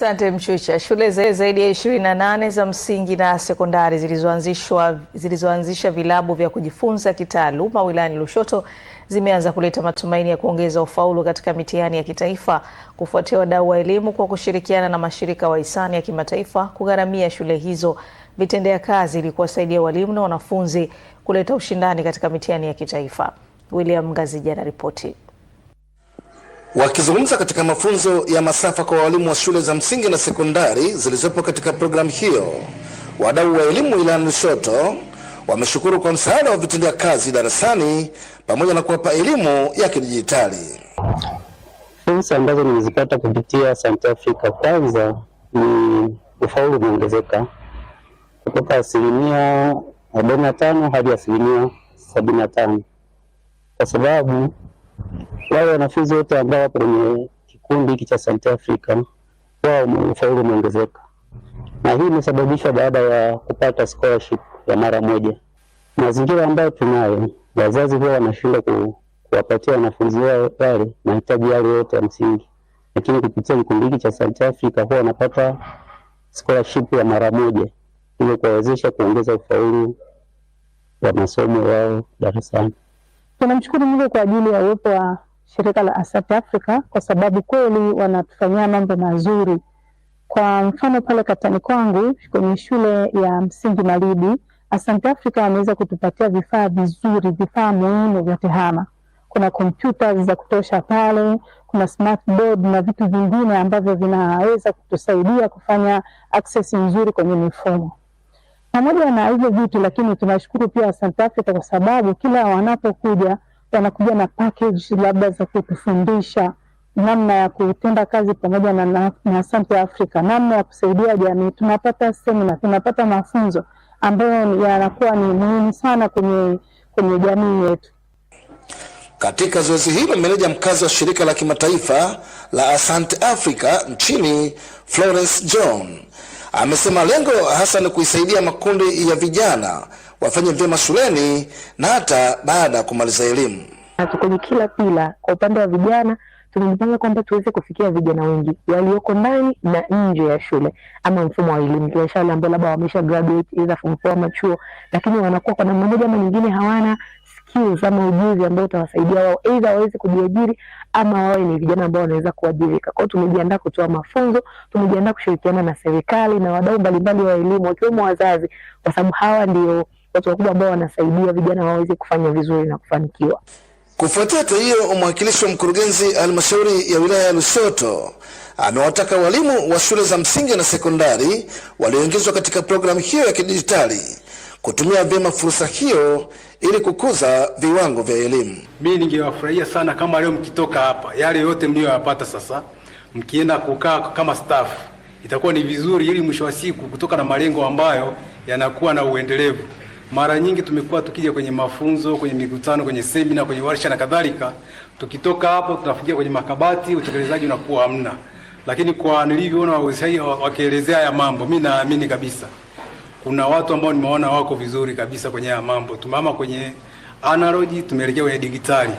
Asante Mchucha. Shule zaidi ya 28 za msingi na sekondari zilizoanzisha vilabu vya kujifunza kitaaluma wilayani Lushoto zimeanza kuleta matumaini ya kuongeza ufaulu katika mitihani ya kitaifa kufuatia wadau wa elimu kwa kushirikiana na mashirika wahisani ya kimataifa kugharamia shule hizo vitendea kazi ili kuwasaidia walimu na wanafunzi kuleta ushindani katika mitihani ya kitaifa. William Ngazija na ripoti. Wakizungumza katika mafunzo ya masafa kwa walimu wa shule za msingi na sekondari zilizopo katika programu hiyo, wadau wa elimu wilayani Lushoto wameshukuru kwa msaada wa vitendea kazi darasani pamoja na kuwapa elimu ya kidijitali. Fursa ambazo nimezipata kupitia Asante Africa kwanza ni ufaulu umeongezeka kutoka 45% hadi 75%, kwa sababu wale wanafunzi wote ambao wapo kwenye kikundi hiki cha Asante Africa wao ufaulu umeongezeka, na hii imesababishwa baada ya kupata scholarship ya mara moja. Mazingira ambayo tunayo, wazazi huwa wanashinda kuwapatia wanafunzi wao wale mahitaji yale yote ya msingi, lakini kupitia kikundi hiki cha Asante Africa huwa wanapata scholarship ya mara moja ili kuwawezesha kuongeza ufaulu wa masomo yao darasani. Tunamshukuru Mungu kwa ajili ya uwepo wa shirika la Asante Africa kwa sababu kweli wanatufanyia mambo mazuri. Kwa mfano pale katani kwangu kwenye shule ya msingi Malidi, Asante Africa wameweza kutupatia vifaa vizuri, vifaa muhimu vya tehama. Kuna kompyuta za kutosha pale, kuna smart board na vitu vingine ambavyo vinaweza kutusaidia kufanya access nzuri kwenye mifumo. Pamoja na hivyo vitu, lakini tunashukuru pia Asante Africa kwa sababu kila wanapokuja wanakuja na package labda za kutufundisha namna ya kutenda kazi pamoja na Asante Africa, namna ya kusaidia jamii. Tunapata seminar, tunapata mafunzo ambayo yanakuwa ni muhimu sana kwenye jamii yetu. Katika zoezi hilo, meneja mkazi wa shirika la kimataifa la Asante Africa nchini Florence John amesema lengo hasa ni kuisaidia makundi ya vijana wafanye vyema shuleni na hata baada ya kumaliza elimu. Kwenye kila pila, kwa upande wa vijana tumejipanga kwamba tuweze kufikia vijana wengi walioko ndani na nje ya shule ama mfumo wa elimu. Tunashauri wale ambao labda wamesha graduate either form 4 ama chuo, lakini wanakuwa kwa namna moja ama nyingine hawana skills ama ujuzi ambao utawasaidia wao either waweze kujiajiri ama wawe ni vijana ambao wanaweza kuajirika. Kwa hiyo tumejiandaa kutoa mafunzo, tumejiandaa kushirikiana na serikali na wadau mbalimbali wa elimu wakiwemo wazazi, kwa sababu hawa ndio watu wakubwa ambao wanasaidia vijana waweze kufanya vizuri na kufanikiwa. Kufuatia hatua hiyo, mwakilishi wa mkurugenzi halmashauri ya wilaya ya Lushoto amewataka walimu wa shule za msingi na sekondari walioingizwa katika programu hiyo ya kidijitali kutumia vyema fursa hiyo ili kukuza viwango vya elimu. Mimi ningewafurahia sana kama leo mkitoka hapa, yale yote mlioyapata sasa mkienda kukaa kama staff, itakuwa ni vizuri ili mwisho wa siku kutoka na malengo ambayo yanakuwa na uendelevu. Mara nyingi tumekuwa tukija kwenye mafunzo, kwenye mikutano, kwenye semina, kwenye warsha na kadhalika, tukitoka hapo tunafikia kwenye makabati, utekelezaji unakuwa hamna. Lakini kwa nilivyoona wawezeshaji wakielezea haya mambo, mimi naamini kabisa kuna watu ambao nimeona wako vizuri kabisa kwenye haya mambo. Tumama kwenye analogy, tumeelekea kwenye digitali.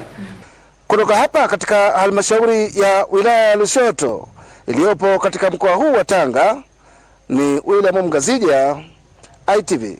Kutoka hapa katika halmashauri ya wilaya ya Lushoto iliyopo katika mkoa huu wa Tanga, ni William Ngazija, ITV.